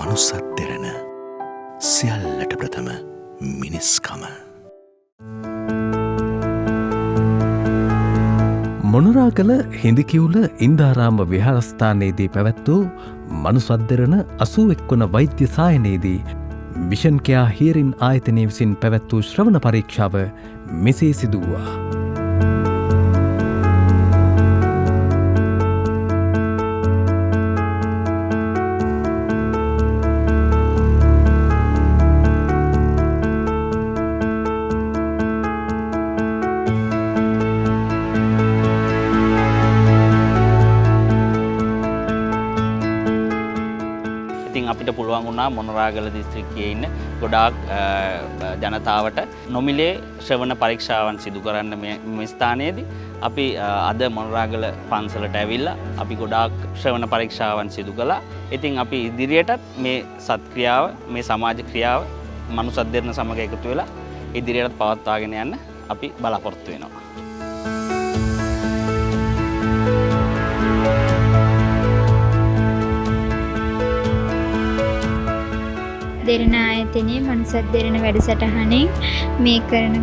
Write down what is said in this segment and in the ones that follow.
මනුස්සත් දෙරණ සියල්ලට ප්‍රථම මිනිස්කම. මොනරාගල හිඳිකිවුල ඉන්දාරාම විහාරස්ථානයේදී පැවැත් වූ මනුසත් දෙරණ 81 වන වෛද්‍ය සායනයේදී විෂන් කෙයා හියරින් ආයතනය විසින් පැවැත් වූ ශ්‍රවණ පරීක්ෂාව මෙසේ සිදු වුවා. අපිට පුළුවන් වුණා මොනරාගල දිස්ත්‍රික්කයේ ඉන්න ගොඩාක් ජනතාවට නොමිලේ ශ්‍රවණ පරීක්ෂාවන් සිදු කරන්න මේ ස්ථානයේදී අපි අද මොනරාගල පන්සලට ඇවිල්ලා අපි ගොඩාක් ශ්‍රවණ පරීක්ෂාවන් සිදු කළා. ඉතින් අපි ඉදිරියටත් මේ සත්ක්‍රියාව මේ සමාජ ක්‍රියාව මනුසත් දෙරණ සමග එකතු වෙලා ඉදිරියට පවත්වාගෙන යන්න අපි බලාපොරොත්තු වෙනවා. දෙරණ ආයතනයේ මනුසත් දෙරණ වැඩසටහනෙන් මේ කරන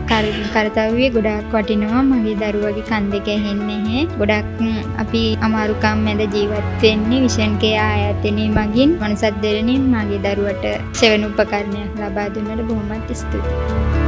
කර්තව්‍ය ගොඩාක් වටිනවා. මගේ දරුවගේ කන් දෙක ඇහෙන්නේ නැහැ. ගොඩක් අපි අමාරුකම් මැද ජීවත් වෙන්නේ විෂන් කෙයා ආයතනයේ මගින්. මනුසත් දෙරණින් මගේ දරුවට සෙවණ උපකරණයක් ලබා දුන්නට බොහොමත් ස්තුතියි.